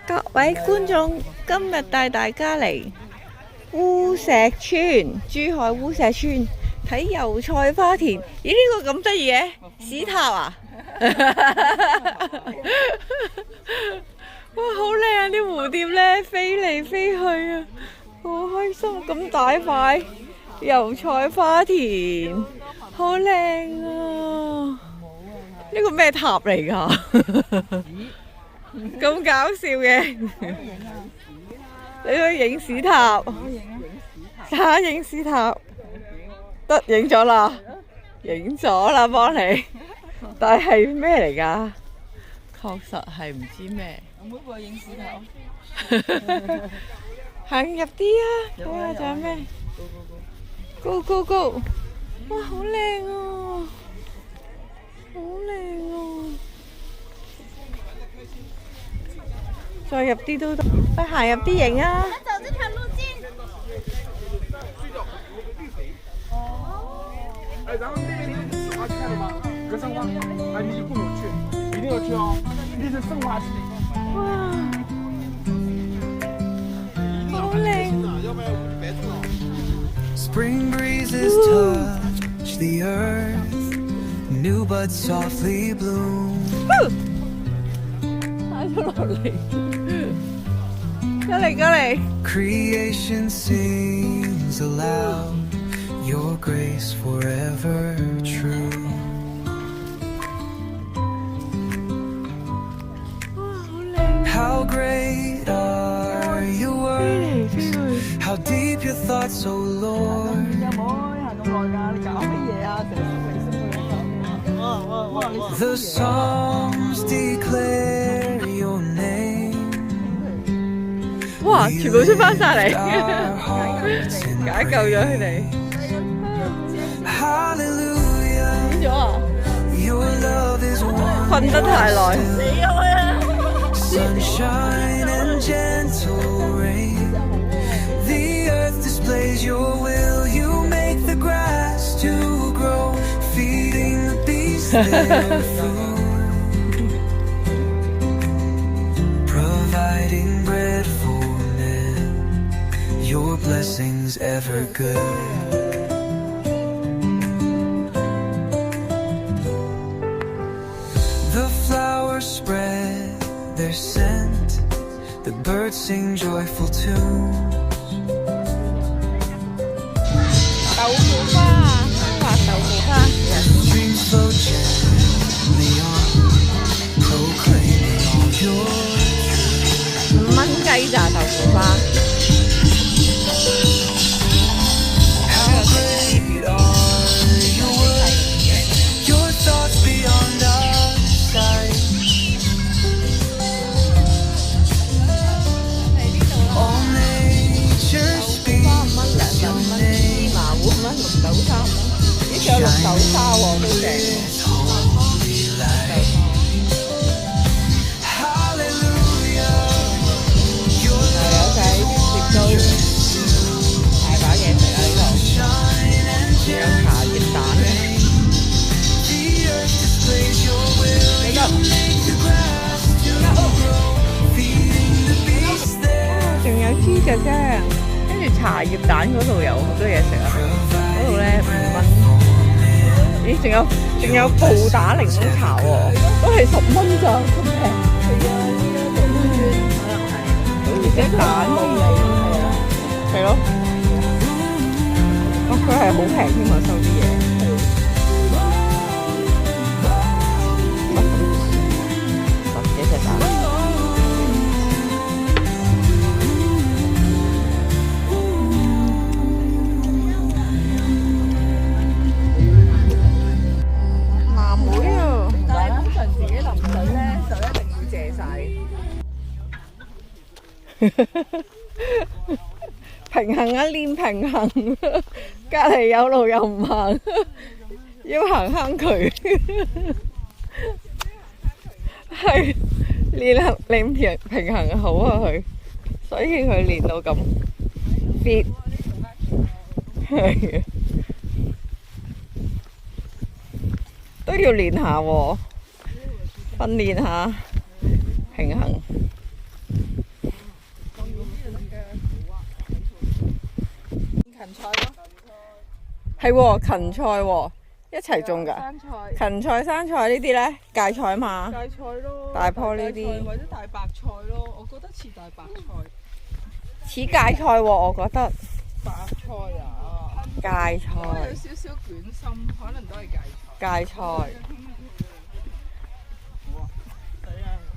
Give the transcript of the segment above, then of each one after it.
各位觀眾，今日帶大家嚟烏石村，珠海烏石村睇油菜花田。咦，呢個咁得意嘅屎塔啊！哇，好靚啊！啲蝴蝶咧飛嚟飛去啊，好開心！咁大塊油菜花田，好靚啊！呢個咩塔嚟㗎？咁搞笑嘅，你去影屎塔，打影屎塔，得影咗啦，影咗啦，幫你。但係咩嚟㗎？確實係唔知咩。我妹過去影屎塔。行入啲啊，睇下仲有咩？Go go go！哇，好靚啊，好靚啊！再入啲都得，去行入啲影啊！走這條路徑。哎，然後那邊你是花去看了嗎？格桑花，哎，你就不能去，一定要去哦！那是盛花季。哇，好靚啊！要不然我們就白住了。Spring breezes touch the earth, new buds softly bloom. 踩咗落嚟，過嚟過嚟。Creation sings aloud, your grace forever true. 哇，好靚！ How great are your works, how deep your thoughts, O Lord. 有冇行咁耐㗎？你搞乜嘢啊？成日升佢咁。哇！你 The Psalms declare your name. 哇，全部出翻晒嚟， Our hearts in 解救咗佢哋。 Hallelujah, 咗啊！ your love is 瞓得太耐。 sunshine and gentle rain. The earth displays your will. You make the grass to grow, feeding the beasts their food, providing bread for men. Your blessings ever good. The flowers spread their scent, the birds sing joyful tunes. 豆腐花，畫豆腐花。 Streams flow gently on, proclaiming all your 5蚊雞咋豆腐花？ how great are your works, your thoughts beyond our sight. All nature speaks your name. 麻糊5蚊，綠豆沙5蚊。咦，仲有綠豆沙喎，都正喎。 Holy light. Hallelujah, your 有仔碟糕，大把嘢食啊呢度。 shine and 仲有茶葉蛋咧。 the earth displays your will. You make the grass to grow, feeding the beasts there. 仲有豬腳薑，跟住茶葉蛋嗰度有好多嘢食啊！嗰度咧5蚊。咦，仲有布打檸檬茶喎，都係10蚊咋，咁平。而且蛋都唔係係咯。哦，佢係好平添啊，收啲嘢。10幾隻蛋。藍莓啊！但係通常自己淋水咧，就一定要借晒。平衡啊，練平衡。隔離有路又唔行，要行坑渠。係練平衡好啊佢，所以佢練到咁 fit。係啊，都要練下喎，訓練下平衡。係喎，芹菜喎，一齊種㗎。生菜、芹菜、生菜呢啲咧，芥菜嘛。芥菜咯，大棵呢啲或者大白菜咯，我覺得似大白菜。似芥菜喎，我覺得。白菜啊，芥有菜。少少捲心，可能都係芥菜。芥菜。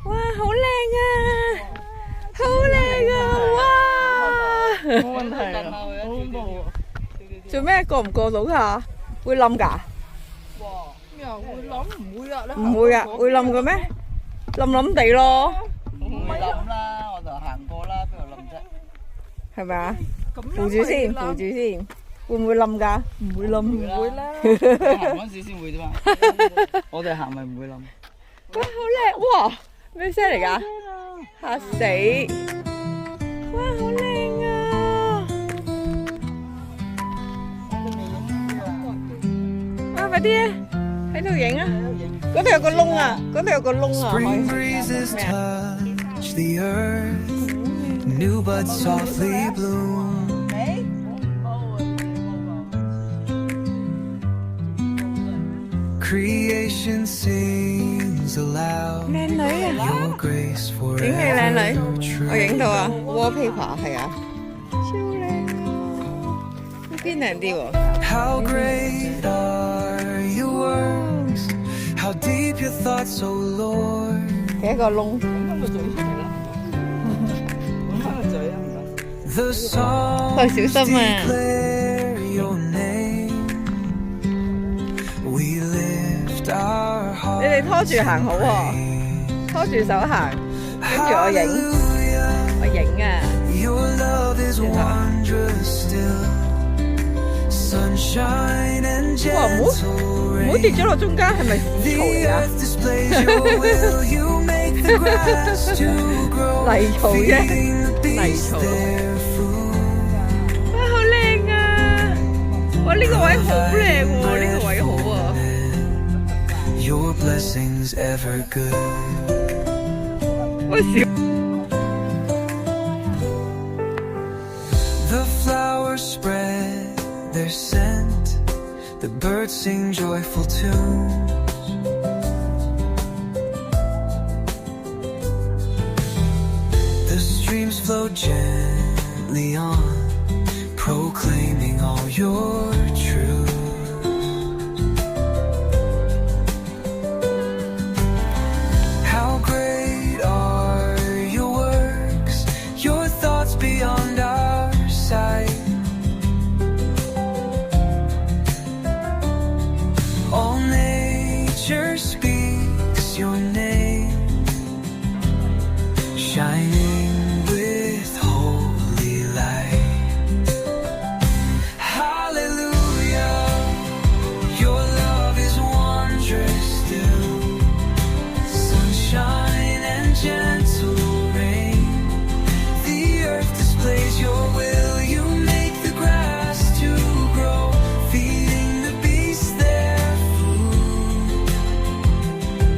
哇，好靚啊！好靚啊！哇！冇問題啊，好恐怖啊！做咩過唔過到㗎？會冧㗎？咩啊？會冧唔會啊？唔會啊，會冧嘅咩？冧冧地咯，唔會冧啦，我就行過啦，邊度冧啫？係咪啊？咁扶住先，扶住先，會唔會冧㗎？唔會冧，唔會啦，行嗰陣時先會啫嘛。我哋行咪唔會冧。哇，好靚！哇，咩聲嚟㗎？嚇死！哇，好靚啊！啊，快啲啊！喺度影啊！嗰度有個窿啊！嗰度有個窿啊！可以 Spring breezes touch the earth, new buds softly bloom. Creation sings aloud 靚女啊！ your grace 影你靚女， forever 我影 true. 到啊！wallpaper 係啊，超靚啊！呢邊靚啲喎。 How great are your works, how deep your thoughts, O Lord. 幾個窿？揾翻個嘴出嚟啦，揾翻個嘴啊！唔該。The songs 喂，小心啊！ declare your name. We lift our 你哋 hearts. 拖住行好喎，拖住手行，跟住我影， Hallelujah. 我影啊！ Your love is wondrous still. Sunshine and 哇，唔好 gentle 唔好跌 rain. 咗落中間，係咪屎槽 The 嚟㗎？ earth displays your will. You make the grass to grow. 泥槽啫， Feeding the beasts 泥槽。 their food. 哇，好靚啊！哇，呢個位好靚喎，呢個位好啊！ Your blessings ever good. 喂，小 The flowers spread their scent. The birds sing joyful tunes. The streams flow gently on, proclaiming all your truth. How great are your works, your thoughts beyond our sight. All nature speaks your name, shining with holy light. Hallelujah, your love is wondrous still. Sunshine and gentle rain, the earth displays your will. You make the grass to grow, feeding the beasts their food.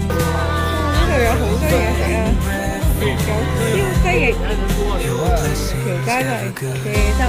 呢度有好多嘢食啊！有燒雞翼、 Your blessings 條街 ever 嘅 good. 茄汁。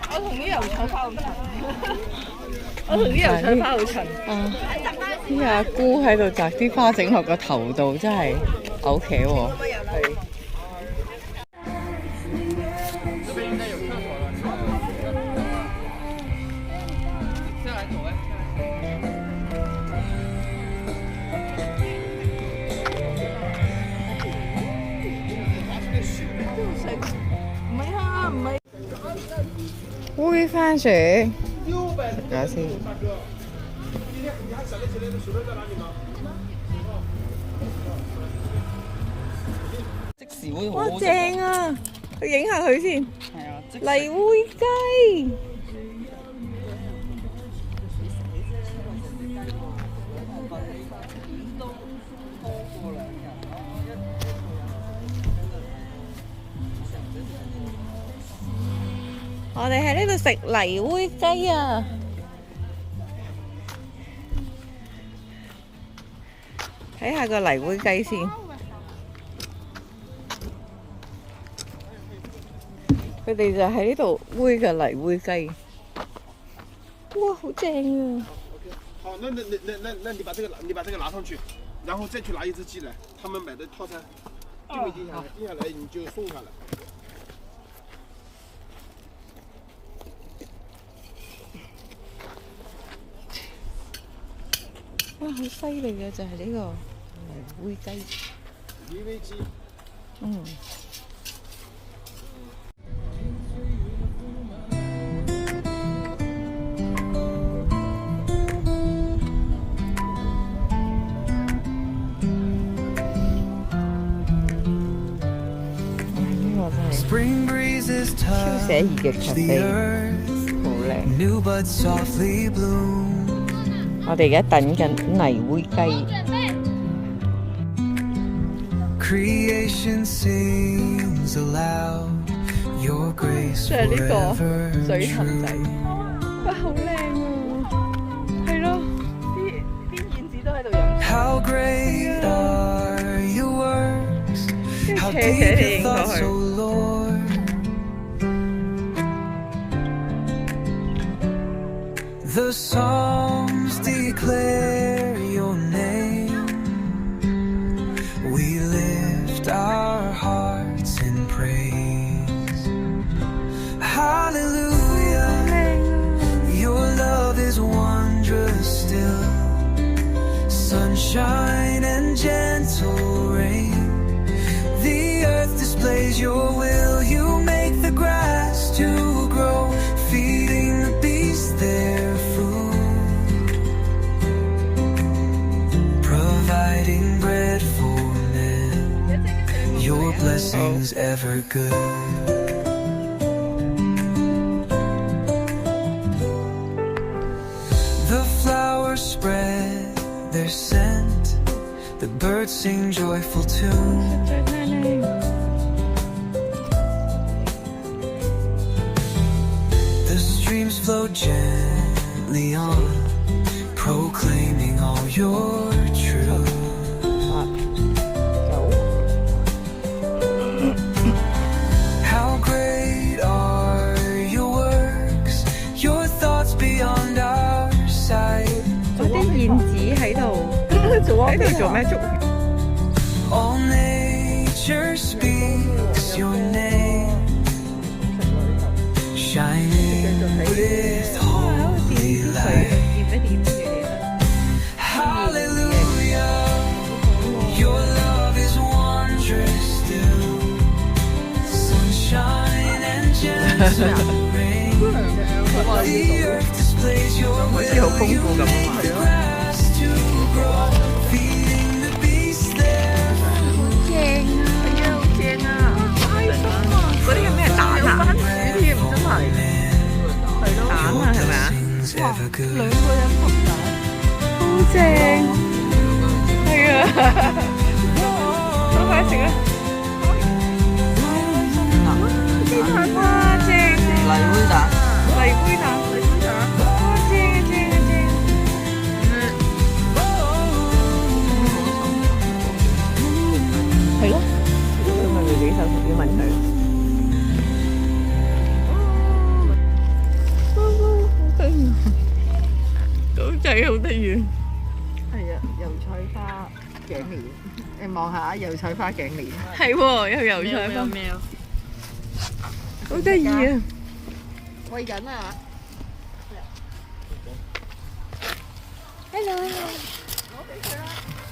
我同啲油菜花好襯。我同啲油菜花好襯。啊！啲阿姑喺度摘啲花整落個頭度，真係嘔茄喎。唔係啊，唔係。煨番薯，食下先。即時會好哇，好食。正啊！去影下佢先。係啊，泥煨雞。我哋喺呢度食泥煨雞啊！睇下個泥煨雞先。佢哋就喺呢度煨嘅泥煨雞。哇，好正啊！好，那你把这个拿上去，然後再去拿一隻雞來，他們買的套餐，定位定下來你就送下來。哇，好犀利嘅就係呢個泥煨雞。泥煨雞。嗯。Spring breezes touch 寫意嘅 the cafe， earth, 好靚。 new buds softly bloom. 我哋而家等緊泥煨雞。Creation sings aloud, your grace 即係呢 forever 個水藤仔， true. 哇，好靚啊！係咯，啲燕子都喺度飲。 How great are your works, how 斜 deep 斜地 your 影過 thoughts, 去。 O Lord. The Psalms declare your name. We lift our hearts in praise. Hallelujah. Your love is wondrous still. Sunshine and gentle rain. The earth displays your will. You make the grass to grow, feeding the beasts their food, providing bread for men. Your blessings ever good. The flowers spread their scent. The birds sing joyful tunes. The streams flow gently on, proclaiming all your truth. How great are your works, your thoughts beyond our sight. 嗰啲燕子喺度，喺度做咩捉？ All nature speaks your name, shining with holy light. 點一點住你啦。 Hallelujah, your love is wondrous still. Sunshine and gentle rain. The earth displays your 好似好 will. 豐 You 富咁啊 make 嘛 the grass to grow, feeding the beasts their food. 正啊！係啊，好正啊！開心啊！嗰啲叫咩蛋啊？番薯添，真係。係咯。蛋啊，係咪啊？ Blessings ever good. 兩個人同蛋。好正。係啊。快快食啊！雞蛋啊，正正。泥煨蛋。泥煨蛋，泥煨蛋。哇，正啊正啊正。係咯。佢咪會幾手同要問佢。狗仔好得意。係啊，油菜花頸蓮，你望下油菜花頸蓮。係喎，有油菜花，好得意啊！餵緊啊！ Hello，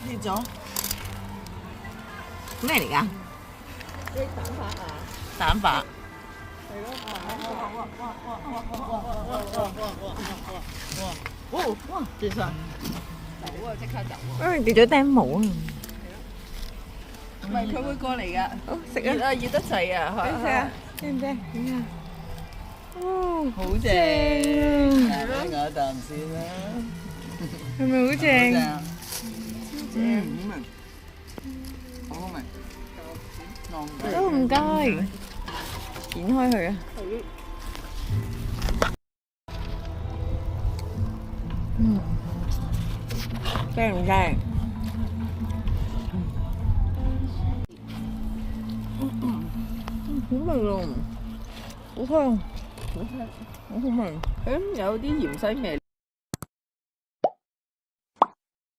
跌咗。咩嚟㗎？啲蛋白啊！蛋白。係咯，哇！跌晒。走啊！即刻走啊！跌咗頂帽啊！唔係佢會過嚟㗎。好食啊！熱啊！熱得滯啊！你食啊？知唔知？點啊？哇，好正，正俾我一啖先啦。係咪好正？啊！好味，好味。都唔該，剪開佢啊！正唔正？好味喎，好香，好味。有啲芫茜味。